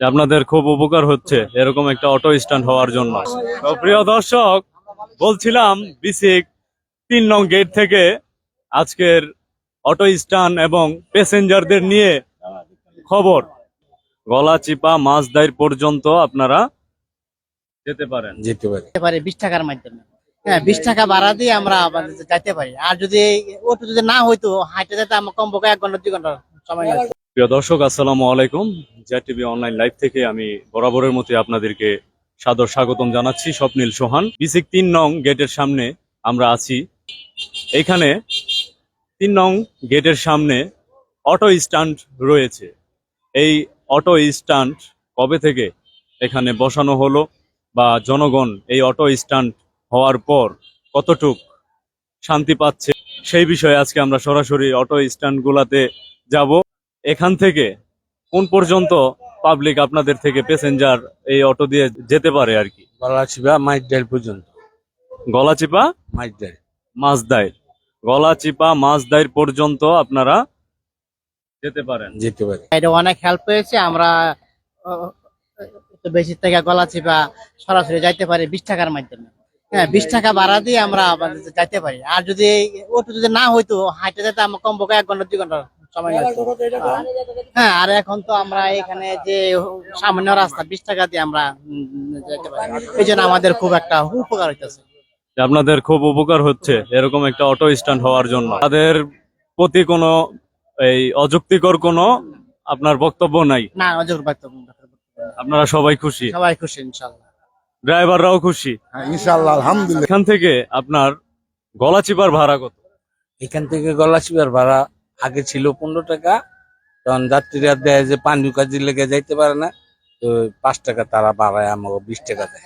আপনাদের খুব উপকার হচ্ছে এরকম একটা অটো স্ট্যান্ড হওয়ার জন্য। তো প্রিয় দর্শক, বলছিলাম বিসিক 3 নং গেট থেকে আজকের অটো স্ট্যান্ড এবং প্যাসেঞ্জারদের নিয়ে খবর, গলাচিপা মাছদাইর পর্যন্ত আপনারা যেতে পারেন। যেতে পারি। 20 টাকার মাধ্যমে। হ্যাঁ, 20 টাকা ভাড়া দিয়ে আমরা যাইতে পারি। আর যদি ওটা যদি না হইতো হাইটে যেতে আমার কমপক্ষে 1 ঘন্টা 2 ঘন্টা সময় লাগতো। প্রিয় দর্শক, আসসালামু আলাইকুম। টিভি অনলাইন লাইভ থেকে আমি বরাবরের মতো আপনাদেরকে সাদর স্বাগতম জানাচ্ছি। স্বপ্নিল সোহান। বিসিক 3 নং গেটের সামনে আমরা আছি। এখানে 3 নং গেটের সামনে অটো স্ট্যান্ড রয়েছে। এই অটো স্ট্যান্ড কবে থেকে এখানে বসানো হলো বা জনগণ এই অটো স্ট্যান্ড হওয়ার পর কতটুক শান্তি পাচ্ছে, সেই বিষয়ে আজকে আমরা সরাসরি অটো স্ট্যান্ড গুলাতে যাব। এখান থেকে কোন পর্যন্ত পাবলিক আপনাদের থেকে প্যাসেঞ্জার এই অটো দিয়ে যেতে পারে আর কি? গলাচিপা মাইজডাইল পর্যন্ত। গলাচিপা মাইজডাইল মাছদাইর, গলাচিপা মাছদাইর পর্যন্ত আপনারা যেতে পারেন। যেতে পারি। এটা অনেক হেল্প হয়েছে। আমরা একটু বেশি থেকে গলাচিপা সরাসরি যাইতে পারি 20 টাকার মাধ্যমে। হ্যাঁ, 20 টাকা ভাড়া দিয়ে আমরা যাইতে পারি। আর যদি ওটা যদি না হইতো হাইটে যেতে আমার কমপক্ষে 1 ঘন্টা 2 ঘন্টা সময় লাগতো। হ্যাঁ, আর এখন তো আমরা এখানে যে সামান্য রাস্তা 20 টাকা দিয়ে আমরা যেতে পারি। এই জন্য আমাদের খুব একটা উপকার হইতেছে। আপনাদের খুব উপকার হচ্ছে এরকম একটা অটো স্ট্যান্ড হওয়ার জন্য। তাদের প্রতি কোনো এই অযৌক্তিকর কোনো আপনার বক্তব্য নাই? না, অযোগ্য বক্তব্য। আপনারা সবাই খুশি? সবাই খুশি ইনশাল্লাহ। ড্রাইভাররাও খুশি? হ্যাঁ, ইনশাআল্লাহ, আলহামদুলিল্লাহ। এখান থেকে আপনার গলাচিপার ভাড়া কত? এখান থেকে গলাচিপার ভাড়া আগে ছিল 15 টাকা। তখন যাত্রীরা দেয় যে পানি কাজে লেগে যাইতে পারে না, তো 5 টাকা তারা বাড়ায় আমাকে 20 টাকা দেয়।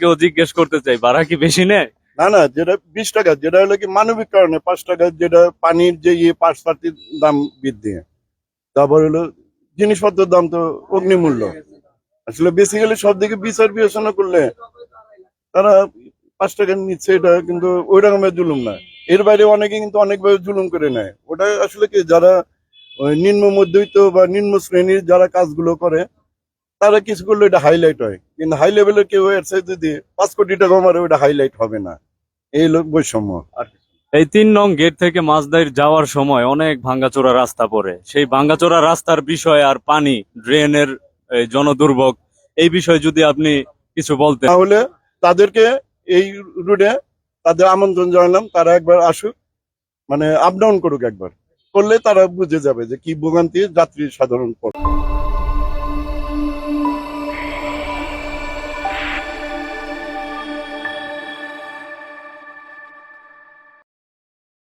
কেউ জিজ্ঞেস করতে চাই, ভাড়া কি বেশি নেয়? না না, যেটা 20 টাকা, যেটা হলো কি মানবিক কারণে 5 টাকা, যেটা পানির যে পার্টির দাম বৃদ্ধি, তারপর হলো জিনিসপত্রের দাম তো অগ্নিমূল্য। আসলে বেসিক্যালি সব দিকে বিচার বিবেচনা করলে তারা 5 টাকা নিচ্ছে, এটা কিন্তু ওই রকমের জুলুম না। এর বাইরে অনেকে কিন্তু অনেকভাবে জুলুম করে নেয়। ওটা আসলে কি যারা ওই নিম্ন মধ্যবিত্ত বা নিম্ন শ্রেণীর যারা কাজগুলো করে তারা কিছু করলে এটা হাইলাইট হয়, কিন্তু হাই লেভেলের কেউ এর সাথে যদি 5 কোটি টাকা মারে ওটা হাইলাইট হবে না। এই লোক বৈষম্য। এই 3 নং গেট থেকে মাছদাইর যাওয়ার সময় অনেক ভাঙ্গাচোরা রাস্তা পড়ে। সেই ভাঙ্গাচোরা রাস্তার বিষয় আর পানি, ড্রেনের জনদুর্ভোগ, এই বিষয়ে যদি আপনি কিছু বলতেন। তাহলে তাদেরকে এই রুটে তাদের আমন্ত্রণ জানালাম, তারা একবার আসুক, মানে আপ ডাউন করুক একবার, করলে তারা বুঝে যাবে যে কি ভোগান্তি যাত্রী সাধারণ পড়ে।